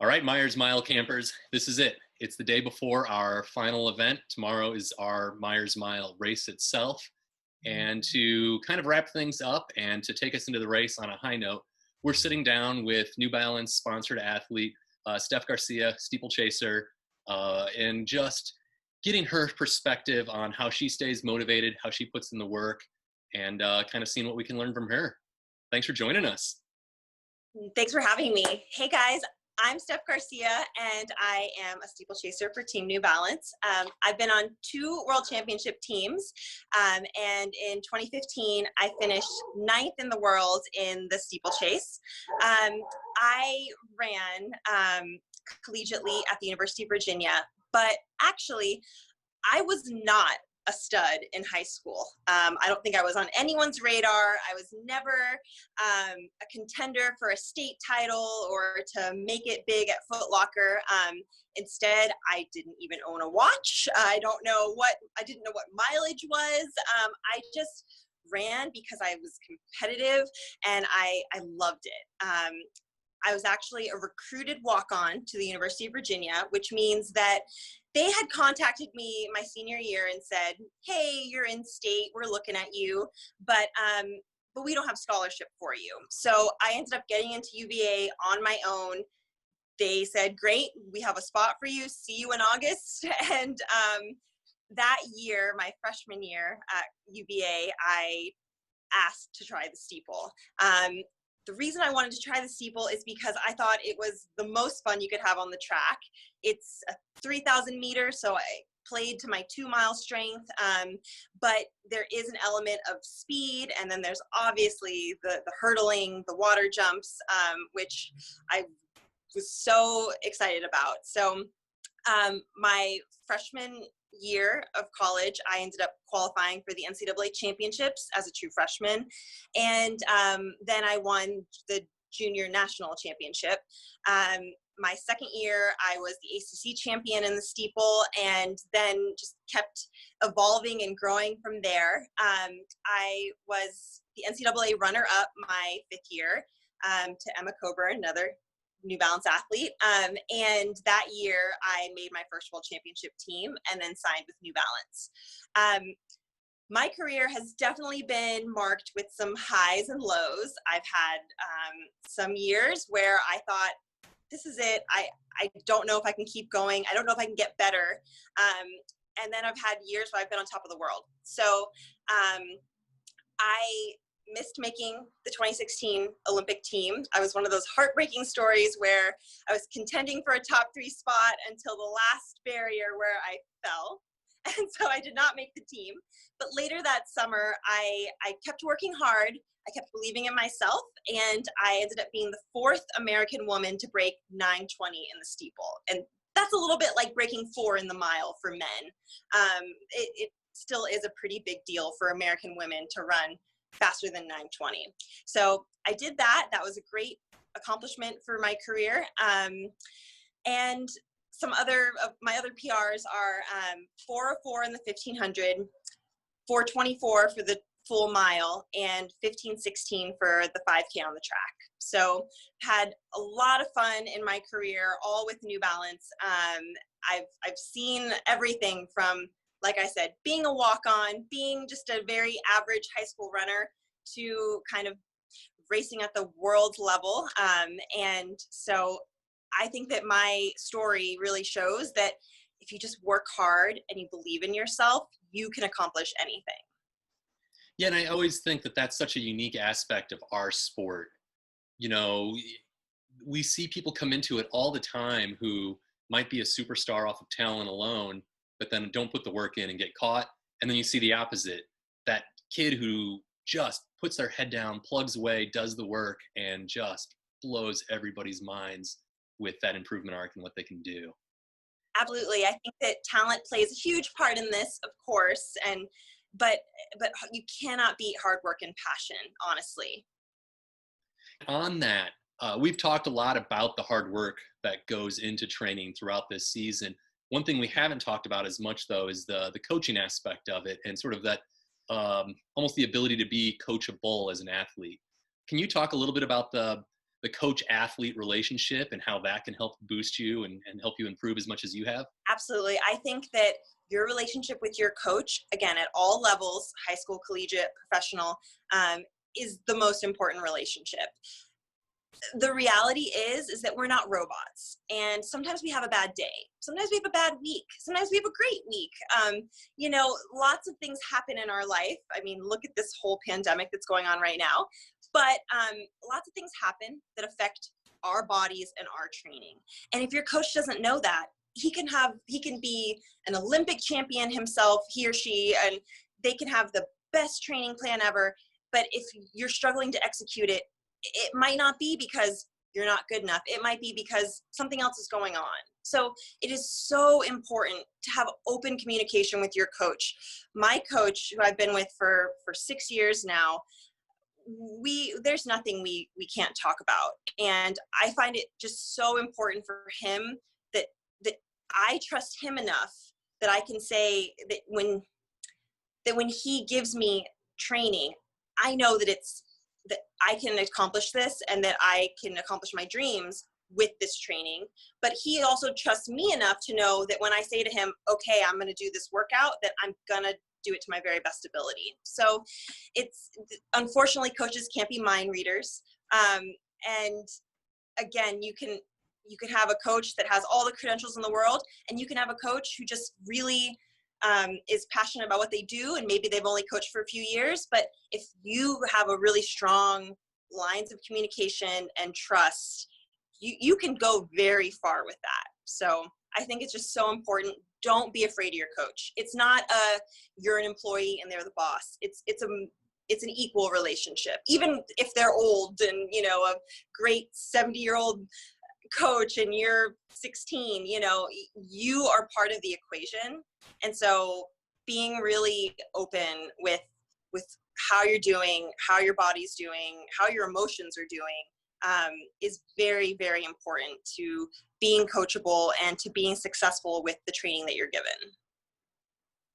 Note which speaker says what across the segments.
Speaker 1: All right, Myers Mile campers, this is it. It's the day before our final event. Tomorrow is our Myers Mile race itself. And to kind of wrap things up and to take us into the race on a high note, we're sitting down with New Balance sponsored athlete Steph Garcia, steeplechaser, and just getting her perspective on how she stays motivated, how she puts in the work, and kind of seeing what we can learn from her. Thanks for joining us.
Speaker 2: Thanks for having me. Hey guys, I'm Steph Garcia and I am a steeplechaser for Team New Balance. I've been on 2 world championship teams, and in 2015 I finished 9th in the world in the steeplechase. I ran collegiately at the University of Virginia, but actually I was not a stud in high school. I don't think I was on anyone's radar. I was never a contender for a state title or to make it big at Foot Locker. Instead, I didn't even own a watch. I didn't know what mileage was. I just ran because I was competitive and I loved it. I was actually a recruited walk-on to the University of Virginia, which means that they had contacted me my senior year and said, hey, you're in state, we're looking at you, but we don't have scholarship for you. So I ended up getting into UVA on my own. They said, great, we have a spot for you, see you in August. And that year, my freshman year at UVA, I asked to try the steeple. The reason I wanted to try the steeple is because I thought it was the most fun you could have on the track. It's a 3,000 meters, so I played to my 2-mile strength, but there is an element of speed, and then there's obviously the hurdling, the water jumps, which I was so excited about. So my freshman year of college, I ended up qualifying for the NCAA championships as a true freshman. And then I won the junior national championship. My second year, I was the ACC champion in the steeple, and then just kept evolving and growing from there. I was the NCAA runner-up my 5th year to Emma Coburn, another New Balance athlete. And that year I made my first world championship team and then signed with New Balance. My career has definitely been marked with some highs and lows. I've had some years where I thought, this is it. I don't know if I can keep going. I don't know if I can get better. And then I've had years where I've been on top of the world. So I missed making the 2016 Olympic team. I was one of those heartbreaking stories where I was contending for a top 3 spot until the last barrier where I fell. And so I did not make the team. But later that summer, I kept working hard. I kept believing in myself, and I ended up being the 4th American woman to break 9:20 in the steeple. And that's a little bit like breaking 4 in the mile for men. It still is a pretty big deal for American women to run faster than 9:20. So I did that. That was a great accomplishment for my career. And some other of my other PRs are 4:04 in the 1500, 4:24 for the full mile, and 15:16 for the 5K on the track. So had a lot of fun in my career, all with New Balance. I've seen everything from, like I said, being a walk-on, being just a very average high school runner, to kind of racing at the world level. And so I think that my story really shows that if you just work hard and you believe in yourself, you can accomplish anything.
Speaker 1: Yeah, and I always think that that's such a unique aspect of our sport. You know, we see people come into it all the time who might be a superstar off of talent alone, but then don't put the work in and get caught. And then you see the opposite, that kid who just puts their head down, plugs away, does the work, and just blows everybody's minds with that improvement arc and what they can do.
Speaker 2: Absolutely. I think that talent plays a huge part in this, of course, but you cannot beat hard work and passion, honestly.
Speaker 1: On that, we've talked a lot about the hard work that goes into training throughout this season. One thing we haven't talked about as much, though, is the coaching aspect of it, and sort of that almost the ability to be coachable as an athlete. Can you talk a little bit about the the coach athlete relationship and how that can help boost you and help you improve as much as you have?
Speaker 2: Absolutely. I think that your relationship with your coach, again, at all levels, high school, collegiate, professional, is the most important relationship. The reality is that we're not robots, and sometimes we have a bad day, sometimes we have a bad week, sometimes we have a great week. Lots of things happen in our life. I mean, look at this whole pandemic that's going on right now, but lots of things happen that affect our bodies and our training. And if your coach doesn't know that, he can be an Olympic champion himself, he or she, and they can have the best training plan ever, but if you're struggling to execute it, it might not be because you're not good enough. It might be because something else is going on. So it is so important to have open communication with your coach. My coach, who I've been with for 6 years now, there's nothing we can't talk about. And I find it just so important for him that I trust him enough that I can say that when he gives me training, I know that I can accomplish this and that I can accomplish my dreams with this training. But he also trusts me enough to know that when I say to him, okay, I'm going to do this workout, that I'm going to do it to my very best ability. So unfortunately, coaches can't be mind readers. And again, you could have a coach that has all the credentials in the world, and you can have a coach who just really is passionate about what they do, and maybe they've only coached for a few years. But if you have a really strong lines of communication and trust, you can go very far with that. So I think it's just so important. Don't be afraid of your coach. It's not you're an employee and they're the boss. It's an equal relationship, even if they're old and a great 70-year-old coach and you're 16, you are part of the equation. And so being really open with how you're doing, how your body's doing, how your emotions are doing, is very, very important to being coachable and to being successful with the training that you're given.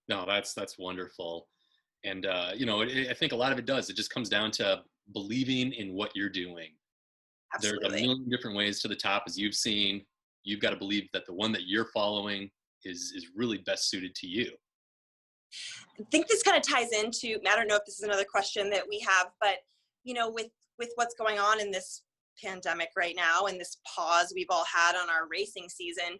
Speaker 1: No, that's wonderful. And, I think a lot of it does. It just comes down to believing in what you're doing.
Speaker 2: Absolutely.
Speaker 1: There's a million different ways to the top, as you've seen. You've got to believe that the one that you're following is really best suited to you.
Speaker 2: I think this kind of ties into, I don't know if this is another question that we have, but, with what's going on in this pandemic right now and this pause we've all had on our racing season,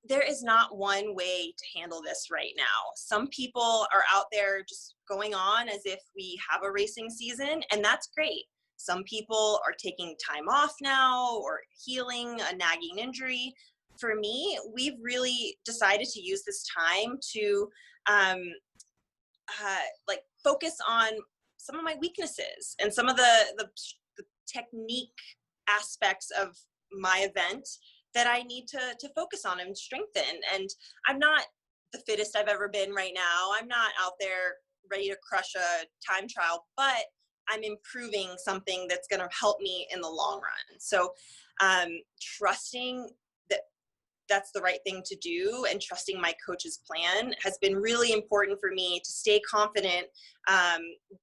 Speaker 2: there is not one way to handle this right now. Some people are out there just going on as if we have a racing season, and that's great. Some people are taking time off now or healing a nagging injury. For me, we've really decided to use this time to focus on some of my weaknesses and some of the technique aspects of my event that I need to focus on and strengthen. And I'm not the fittest I've ever been right now. I'm not out there ready to crush a time trial, but I'm improving something that's going to help me in the long run. So trusting that that's the right thing to do and trusting my coach's plan has been really important for me to stay confident.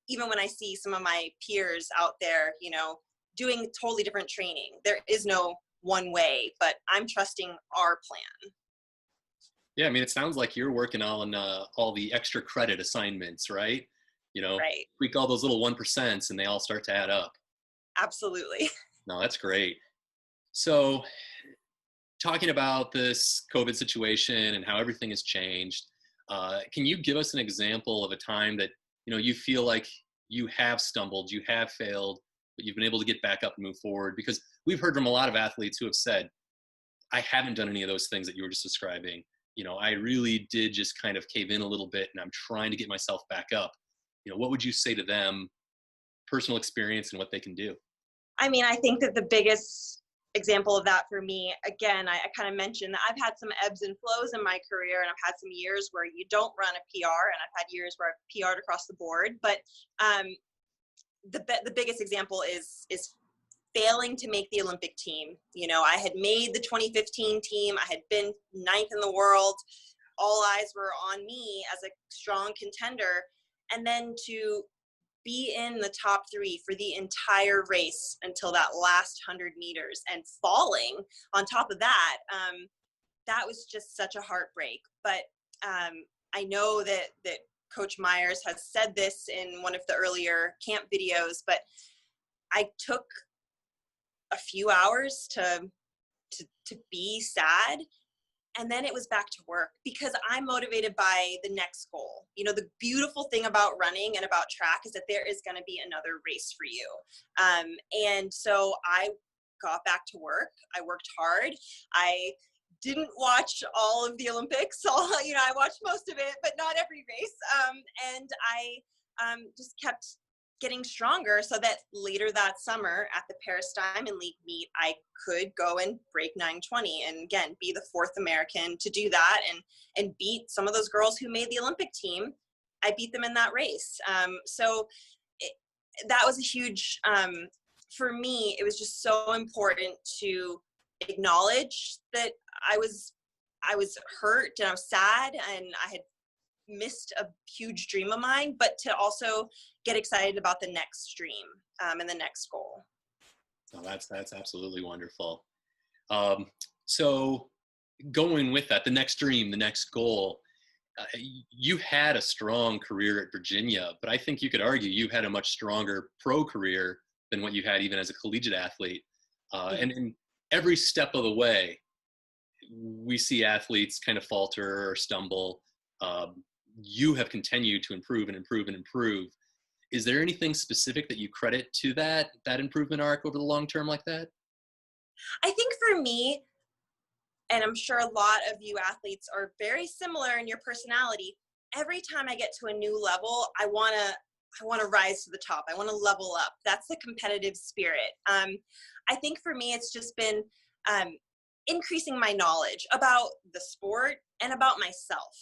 Speaker 2: Even when I see some of my peers out there, doing totally different training, there is no one way, but I'm trusting our plan.
Speaker 1: Yeah, I mean, it sounds like you're working on all the extra credit assignments, right?
Speaker 2: Right.
Speaker 1: Tweak all those little 1% and they all start to add up.
Speaker 2: Absolutely.
Speaker 1: No, that's great. So talking about this COVID situation and how everything has changed, can you give us an example of a time that, you feel like you have stumbled, you have failed, but you've been able to get back up and move forward? Because we've heard from a lot of athletes who have said, I haven't done any of those things that you were just describing. I really did just kind of cave in a little bit and I'm trying to get myself back up. What would you say to them, personal experience and what they can do?
Speaker 2: I mean, I think that the biggest example of that for me, again, I kind of mentioned that I've had some ebbs and flows in my career, and I've had some years where you don't run a PR, and I've had years where I've PR'd across the board. But the biggest example is failing to make the Olympic team. I had made the 2015 team. I had been 9th in the world. All eyes were on me as a strong contender. And then to be in the top 3 for the entire race until that last 100 meters and falling on top of that, that was just such a heartbreak. But I know that Coach Myers has said this in one of the earlier camp videos, but I took a few hours to be sad. And then it was back to work because I'm motivated by the next goal. You know, the beautiful thing about running and about track is that there is going to be another race for you. And so I got back to work. I worked hard. I didn't watch all of the Olympics. I watched most of it, but not every race. And I just kept getting stronger so that later that summer at the Paris Diamond League meet, I could go and break 9:20 and again, be the 4th American to do that and beat some of those girls who made the Olympic team. I beat them in that race. That was a huge, for me, it was just so important to acknowledge that I was hurt and I was sad and I had missed a huge dream of mine, but to also get excited about the next dream and the next goal.
Speaker 1: Oh, that's absolutely wonderful. So going with that, the next dream, the next goal, you had a strong career at Virginia, but I think you could argue you had a much stronger pro career than what you had even as a collegiate athlete. And in every step of the way, we see athletes kind of falter or stumble. You have continued to improve and improve and improve. Is there anything specific that you credit to that improvement arc over the long term like that?
Speaker 2: I think for me, and I'm sure a lot of you athletes are very similar in your personality, every time I get to a new level, I want to rise to the top. I want to level up. That's the competitive spirit. I think for me, it's just been increasing my knowledge about the sport and about myself.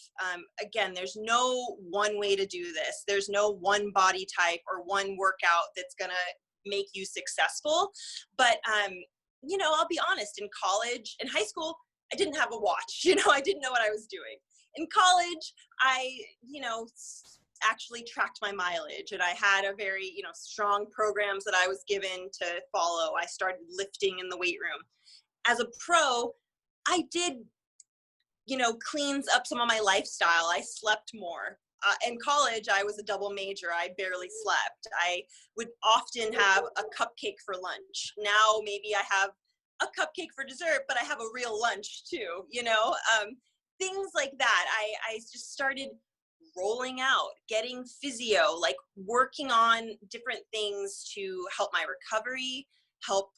Speaker 2: Again, there's no one way to do this. There's no one body type or one workout that's going to make you successful. But, I'll be honest, in college, in high school, I didn't have a watch. I didn't know what I was doing. In college, I, actually tracked my mileage and I had a very, strong programs that I was given to follow. I started lifting in the weight room. As a pro, I did, cleans up some of my lifestyle. I slept more. In college, I was a double major. I barely slept. I would often have a cupcake for lunch. Now maybe I have a cupcake for dessert, but I have a real lunch too, things like that. I just started rolling out, getting physio, like working on different things to help my recovery, help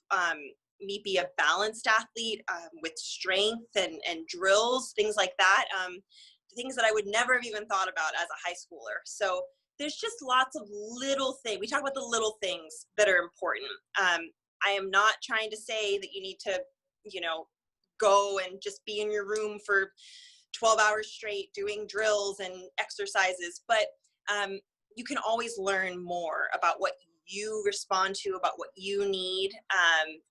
Speaker 2: me be a balanced athlete with strength and drills, things like that, things that I would never have even thought about as a high schooler. So there's just lots of little things. We talk about the little things that are important. I am not trying to say that you need to, go and just be in your room for 12 hours straight doing drills and exercises, but you can always learn more about what you respond to, about what you need.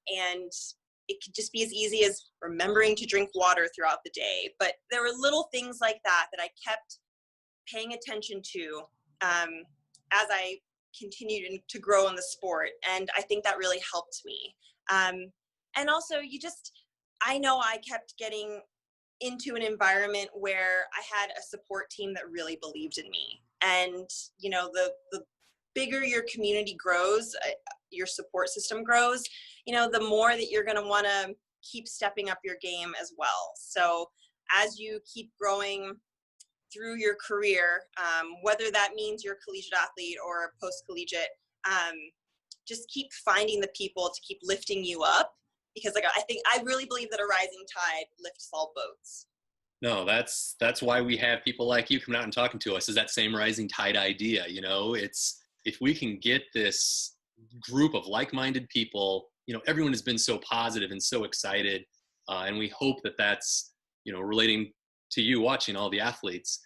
Speaker 2: And it could just be as easy as remembering to drink water throughout the day. But there were little things like that I kept paying attention to as I continued to grow in the sport. And I think that really helped me. And also I know I kept getting into an environment where I had a support team that really believed in me. And, the bigger your community grows, your support system grows, the more that you're going to want to keep stepping up your game as well. So as you keep growing through your career, whether that means you're a collegiate athlete or post-collegiate, just keep finding the people to keep lifting you up, because I really believe that a rising tide lifts all boats.
Speaker 1: No, that's why we have people like you coming out and talking to us, is that same rising tide idea. It's, if we can get this group of like-minded people, everyone has been so positive and so excited, and we hope that that's, relating to you watching all the athletes.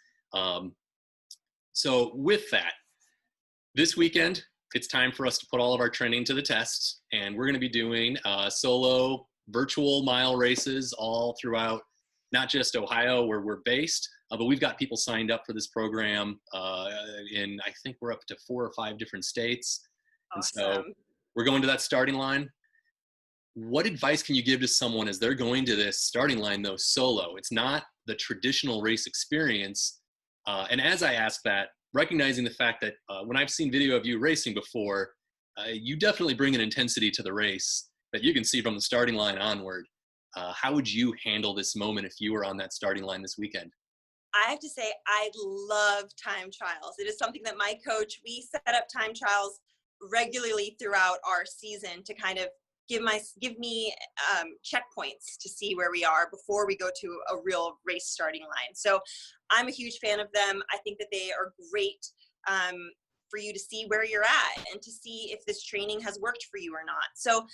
Speaker 1: So with that, this weekend, it's time for us to put all of our training to the test, and we're going to be doing solo virtual mile races all throughout not just Ohio where we're based, but we've got people signed up for this program in, I think we're up to 4 or 5 different states. And so
Speaker 2: Awesome.
Speaker 1: we're going to that starting line. What advice can you give to someone as they're going to this starting line, though, solo? It's not the traditional race experience. And as I ask that, recognizing the fact that when I've seen video of you racing before, you definitely bring an intensity to the race that you can see from the starting line onward. How would you handle this moment if you were on that starting line this weekend?
Speaker 2: I have to say, I love time trials. It is something that my coach, we set up time trials regularly throughout our season to kind of give me checkpoints to see where we are before we go to a real race starting line. So I'm a huge fan of them. I think that they are great for you to see where you're at and to see if this training has worked for you or not. So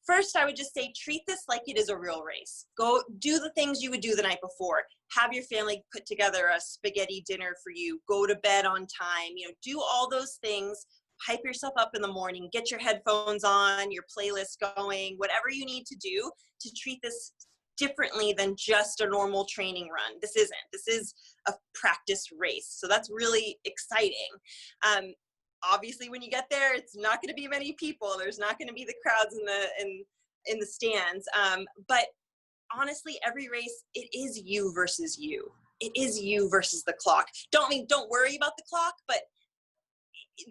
Speaker 2: first, I would just say, treat this like it is a real race. Go do the things you would do the night before. Have your family put together a spaghetti dinner for you. Go to bed on time. Do all those things. Hype yourself up in the morning. Get your headphones on, your playlist going, whatever you need to do to treat this differently than just a normal training run. This isn't. This is a practice race. So that's really exciting. Obviously, when you get there, it's not going to be many people. There's not going to be the crowds in the stands. But honestly, every race, it is you versus you. It is you versus the clock. Don't worry about the clock, but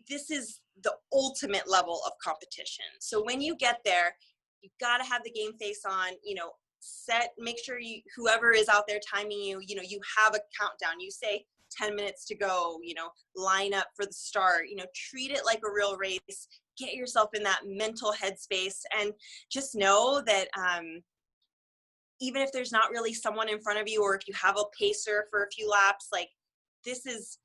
Speaker 2: this is the ultimate level of competition. So when you get there, you've got to have the game face on. Make sure whoever is out there timing you, you have a countdown. You say 10 minutes to go, line up for the start, treat it like a real race, get yourself in that mental headspace, and just know that even if there's not really someone in front of you, or if you have a pacer for a few laps, like this is,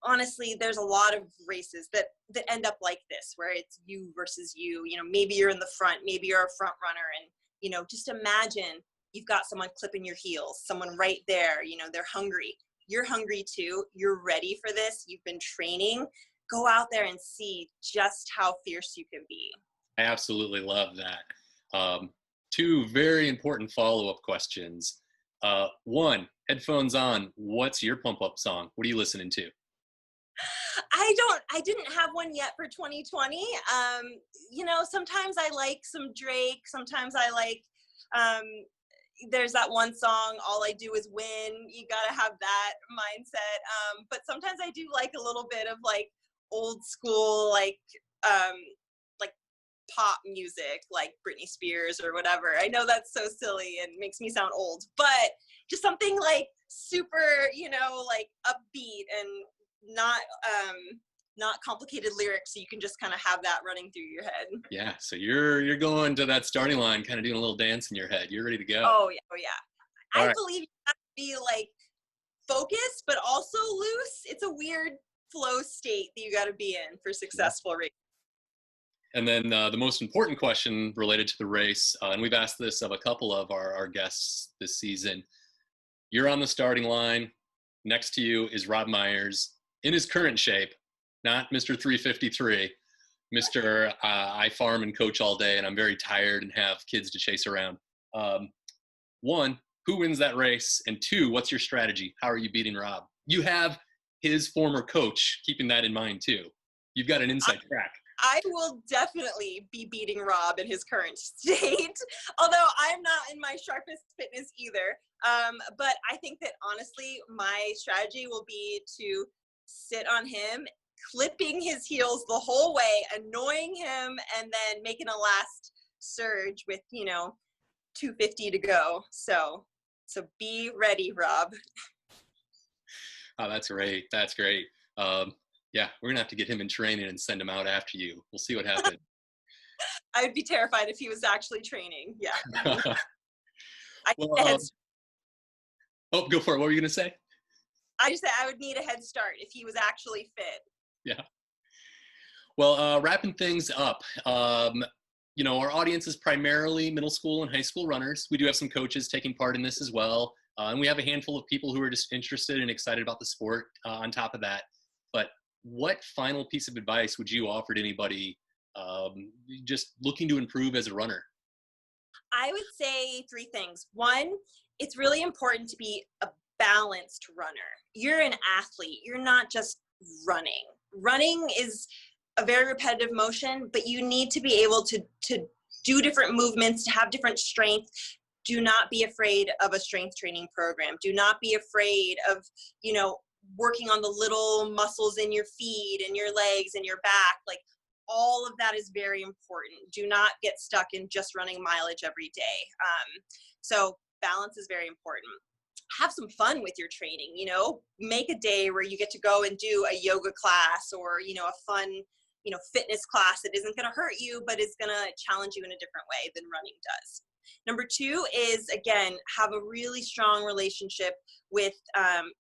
Speaker 2: honestly, there's a lot of races that end up like this, where it's you versus you. Maybe you're in the front, maybe you're a front runner, and just imagine you've got someone clipping your heels, someone right there, they're hungry. You're hungry too. You're ready for this. You've been training. Go out there and see just how fierce you can be.
Speaker 1: I absolutely love that. 2 very important follow-up questions. 1, headphones on. What's your pump-up song? What are you listening to?
Speaker 2: I didn't have one yet for 2020. Sometimes I like some Drake. Sometimes I like, there's that one song, All I Do Is Win. You got to have that mindset. But sometimes I do like a little bit of like old school, like pop music, like Britney Spears or whatever. I know that's so silly and makes me sound old, but just something like super, like upbeat and not complicated lyrics, so you can just kind of have that running through your head.
Speaker 1: Yeah, so you're going to that starting line, kind of doing a little dance in your head. You're ready to go.
Speaker 2: Oh yeah.
Speaker 1: All
Speaker 2: I
Speaker 1: right.
Speaker 2: believe you have to be like focused, but also loose. It's a weird flow state that you got to be in for successful race.
Speaker 1: And then the most important question related to the race, and we've asked this of a couple of our guests this season. You're on the starting line. Next to you is Rob Myers in his current shape, not Mr. 353, Mr. I farm and coach all day, and I'm very tired and have kids to chase around. 1, who wins that race? And 2, what's your strategy? How are you beating Rob? You have his former coach, keeping that in mind too. You've got an inside track.
Speaker 2: I will definitely be beating Rob in his current state, although I'm not in my sharpest fitness either. But I think that honestly, my strategy will be to sit on him, clipping his heels the whole way, annoying him, and then making a last surge with, 250 to go. So be ready, Rob.
Speaker 1: Oh, that's great. That's great. Yeah, we're going to have to get him in training and send him out after you. We'll see what happens.
Speaker 2: I would be terrified if he was actually training. Yeah.
Speaker 1: Well, oh, go for it. What were you going to say?
Speaker 2: I just said I would need a head start if he was actually fit.
Speaker 1: Yeah. Well, wrapping things up, our audience is primarily middle school and high school runners. We do have some coaches taking part in this as well. And we have a handful of people who are just interested and excited about the sport on top of that. But what final piece of advice would you offer to anybody just looking to improve as a runner?
Speaker 2: I would say 3 things. 1, it's really important to be a balanced runner. You're an athlete. You're not just running. Running is a very repetitive motion, but you need to be able to do different movements, to have different strength. Do not be afraid of a strength training program. Do not be afraid of, working on the little muscles in your feet and your legs and your back. Like, all of that is very important. Do not get stuck in just running mileage every day. So balance is very important. Have some fun with your training, make a day where you get to go and do a yoga class or, a fun, fitness class that isn't going to hurt you, but is going to challenge you in a different way than running does. Number 2 is, again, have a really strong relationship with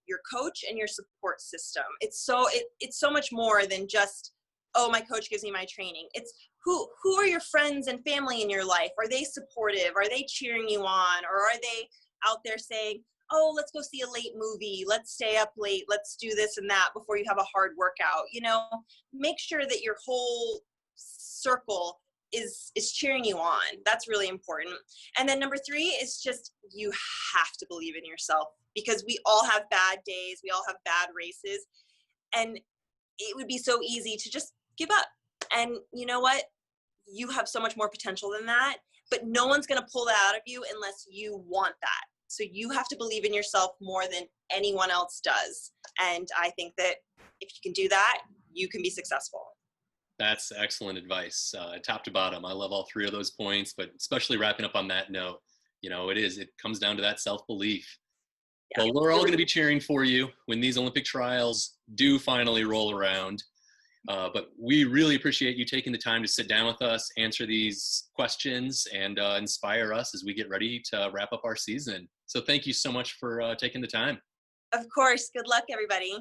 Speaker 2: your coach and your support system. It's so much more than just, oh, my coach gives me my training. It's who are your friends and family in your life? Are they supportive? Are they cheering you on? Or are they out there saying, oh, let's go see a late movie. Let's stay up late. Let's do this and that before you have a hard workout. Make sure that your whole circle is cheering you on. That's really important. And then number 3 is just, you have to believe in yourself, because we all have bad days. We all have bad races. And it would be so easy to just give up. And you know what? You have so much more potential than that, but no one's going to pull that out of you unless you want that. So you have to believe in yourself more than anyone else does. And I think that if you can do that, you can be successful.
Speaker 1: That's excellent advice, top to bottom. I love all 3 of those points, but especially wrapping up on that note, it comes down to that self-belief. Yeah. Well, we're all going to be cheering for you when these Olympic trials do finally roll around. But we really appreciate you taking the time to sit down with us, answer these questions, and inspire us as we get ready to wrap up our season. So thank you so much for taking the time.
Speaker 2: Of course. Good luck, everybody.